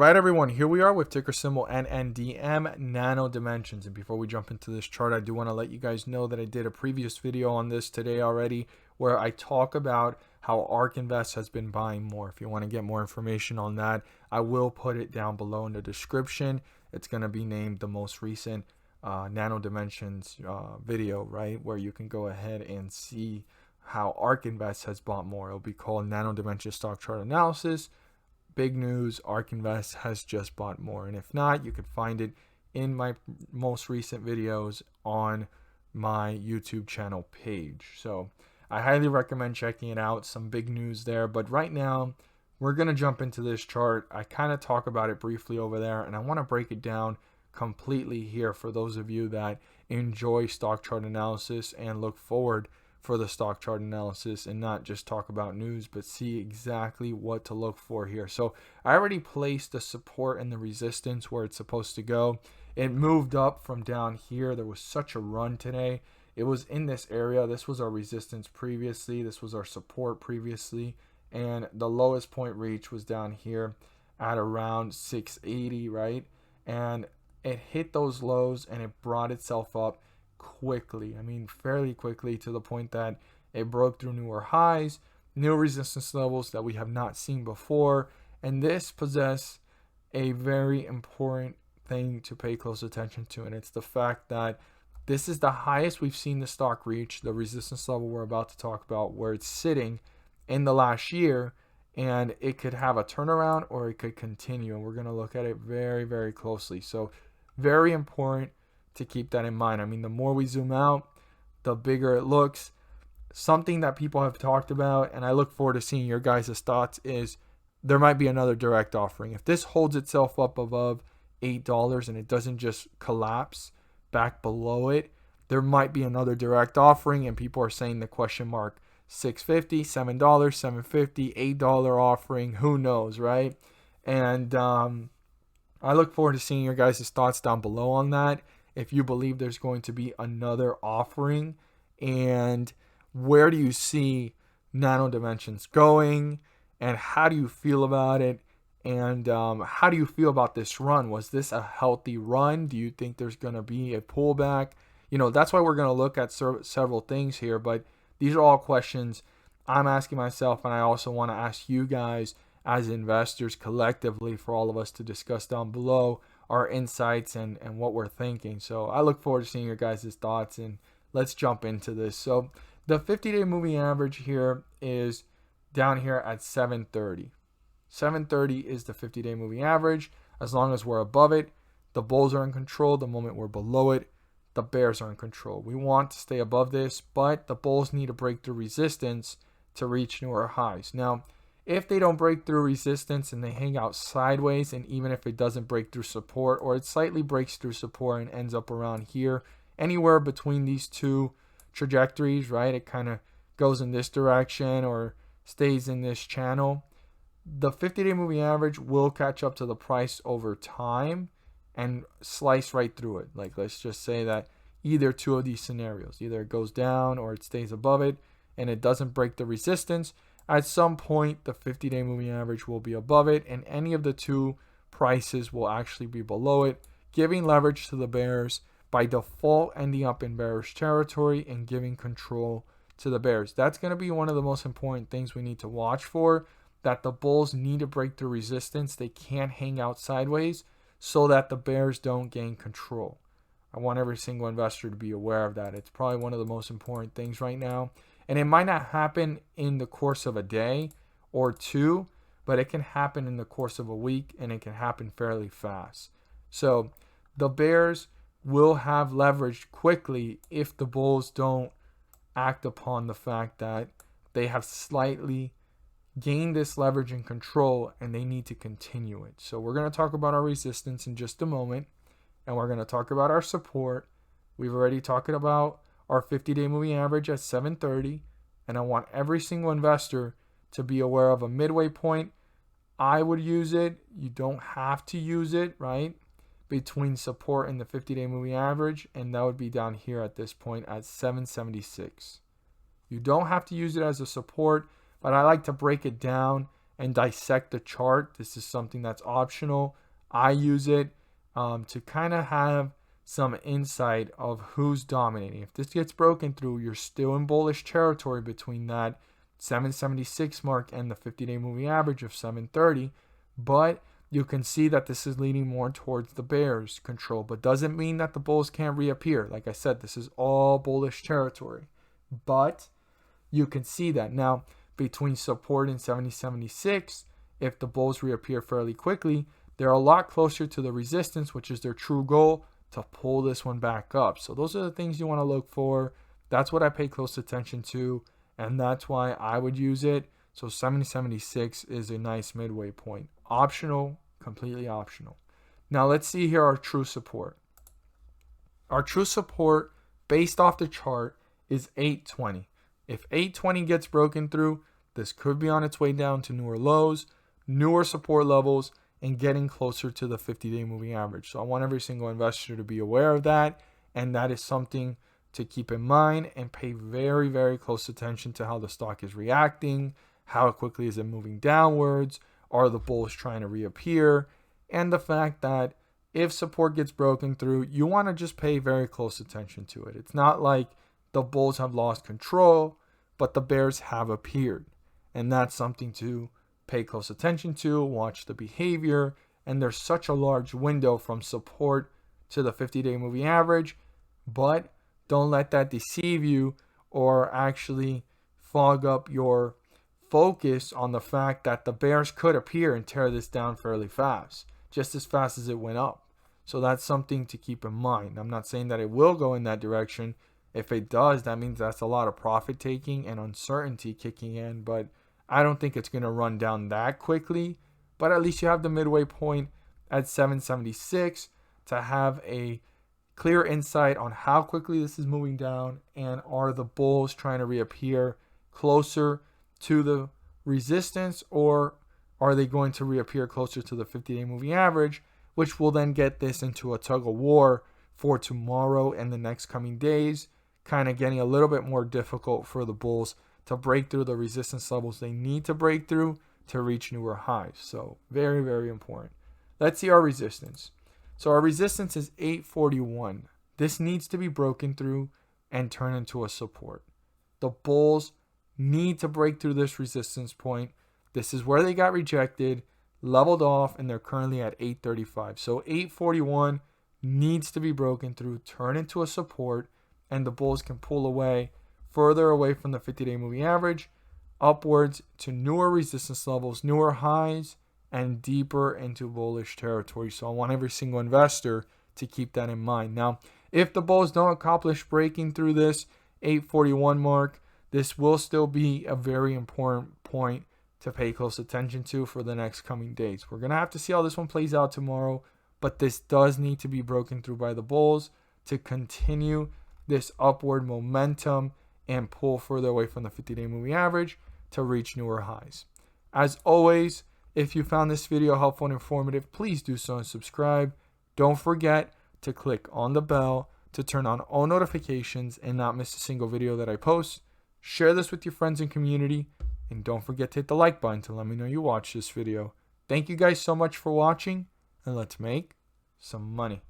right, everyone, here we are with ticker symbol Nndm, Nano Dimensions. And before we jump into this chart, I do want to let you guys know that I did a previous video on this today already where I talk about how ARK Invest has been buying more. If you want to get more information on that, I will put it down below in the description. It's going to be named the most recent Nano Dimensions video, right, where you can go ahead and see how ARK Invest has bought more. It'll be called Nano Dimensions Stock Chart Analysis. Big news, ARK Invest has just bought more. And if not, you could find it in my most recent videos on my YouTube channel page. So I highly recommend checking it out. Some big news there. But right now, we're going to jump into this chart. I kind of talk about it briefly over there, and I want to break it down completely here for those of you that enjoy stock chart analysis and look forward for the stock chart analysis and not just talk about news, but see exactly what to look for here. So I already placed the support and the resistance where it's supposed to go. It moved up from down here. There was such a run today. It was in this area. This was our resistance previously. This was our support previously. And the lowest point reach was down here at around 680, right? And it hit those lows and it brought itself up quickly. I mean, fairly quickly, to the point that it broke through newer highs, new resistance levels that we have not seen before. And this possesses a very important thing to pay close attention to. And it's the fact that this is the highest we've seen the stock reach, the resistance level we're about to talk about, where it's sitting in the last year. And it could have a turnaround or it could continue. And we're going to look at it very, very closely. So very important to keep that in mind. I mean, the more we zoom out, the bigger it looks. Something that people have talked about, and I look forward to seeing your guys' thoughts, is there might be another direct offering. If this holds itself up above $8 and it doesn't just collapse back below it, there might be another direct offering, and people are saying the question mark, $6.50, $7, $7.50, $8 offering, who knows, right? And I look forward to seeing your guys' thoughts down below on that. If you believe there's going to be another offering, and where do you see Nano Dimensions going, and how do you feel about it, and how do you feel about this run? Was this a healthy run? Do you think there's going to be a pullback? You know, that's why we're going to look at several things here, but these are all questions I'm asking myself, and I also want to ask you guys as investors collectively, for all of us to discuss down below our insights and what we're thinking. So I look forward to seeing your guys' thoughts, and let's jump into this. So the 50-day moving average here is down here at 730. 730 is the 50-day moving average. As long as we're above it, the bulls are in control. The moment we're below it, the bears are in control. We want to stay above this, but the bulls need to break through resistance to reach newer highs. Now, if they don't break through resistance and they hang out sideways, and even if it doesn't break through support, or it slightly breaks through support and ends up around here, anywhere between these two trajectories, right? It kind of goes in this direction or stays in this channel. The 50-day moving average will catch up to the price over time and slice right through it. Like, let's just say that either two of these scenarios, either it goes down or it stays above it and it doesn't break the resistance. At some point, the 50-day moving average will be above it, and any of the two prices will actually be below it, giving leverage to the bears, by default ending up in bearish territory and giving control to the bears. That's going to be one of the most important things we need to watch for, that the bulls need to break through resistance. They can't hang out sideways so that the bears don't gain control. I want every single investor to be aware of that. It's probably one of the most important things right now. And it might not happen in the course of a day or two, but it can happen in the course of a week, and it can happen fairly fast. So the bears will have leverage quickly if the bulls don't act upon the fact that they have slightly gained this leverage and control, and they need to continue it. So we're going to talk about our resistance in just a moment, and we're going to talk about our support. We've already talked about our 50-day moving average at 730, and I want every single investor to be aware of a midway point. I would use it. You don't have to use it, right? Between support and the 50-day moving average, and that would be down here at this point at 776. You don't have to use it as a support, but I like to break it down and dissect the chart. This is something that's optional. I use it to kind of have some insight of who's dominating. If this gets broken through, you're still in bullish territory between that 776 mark and the 50-day moving average of 730, but you can see that this is leaning more towards the bears control, but doesn't mean that the bulls can't reappear. Like I said, this is all bullish territory, but you can see that now between support and 7076, if the bulls reappear fairly quickly, they're a lot closer to the resistance, which is their true goal, to pull this one back up. So those are the things you want to look for. That's what I pay close attention to, and that's why I would use it. So 7076 is a nice midway point. Optional, completely optional. Now let's see here our true support. Our true support based off the chart is 820. If 820 gets broken through, this could be on its way down to newer lows, newer support levels, and getting closer to the 50-day moving average. So I want every single investor to be aware of that, and that is something to keep in mind and pay very, very close attention to how the stock is reacting, how quickly is it moving downwards, are the bulls trying to reappear, and the fact that if support gets broken through, you want to just pay very close attention to it. It's not like the bulls have lost control, but the bears have appeared, and that's something to pay close attention to, watch the behavior, and there's such a large window from support to the 50-day moving average, but don't let that deceive you or actually fog up your focus on the fact that the bears could appear and tear this down fairly fast, just as fast as it went up. So that's something to keep in mind. I'm not saying that it will go in that direction. If it does, that means that's a lot of profit taking and uncertainty kicking in, but I don't think it's going to run down that quickly. But at least you have the midway point at 776 to have a clear insight on how quickly this is moving down, and are the bulls trying to reappear closer to the resistance, or are they going to reappear closer to the 50-day moving average, which will then get this into a tug of war for tomorrow and the next coming days, kind of getting a little bit more difficult for the bulls to break through the resistance levels they need to break through to reach newer highs. So very, very important. Let's see our resistance. So our resistance is 841. This needs to be broken through and turn into a support. The bulls need to break through this resistance point. This is where they got rejected, leveled off, and they're currently at 835. So 841 needs to be broken through, turn into a support, and the bulls can pull away further away from the 50-day moving average, upwards to newer resistance levels, newer highs, and deeper into bullish territory. So I want every single investor to keep that in mind. Now, if the bulls don't accomplish breaking through this 841 mark, this will still be a very important point to pay close attention to for the next coming days. We're going to have to see how this one plays out tomorrow, but this does need to be broken through by the bulls to continue this upward momentum and pull further away from the 50-day moving average to reach newer highs. As always, if you found this video helpful and informative, please do so and subscribe. Don't forget to click on the bell to turn on all notifications and not miss a single video that I post. Share this with your friends and community, and don't forget to hit the like button to let me know you watched this video. Thank you guys so much for watching, and let's make some money.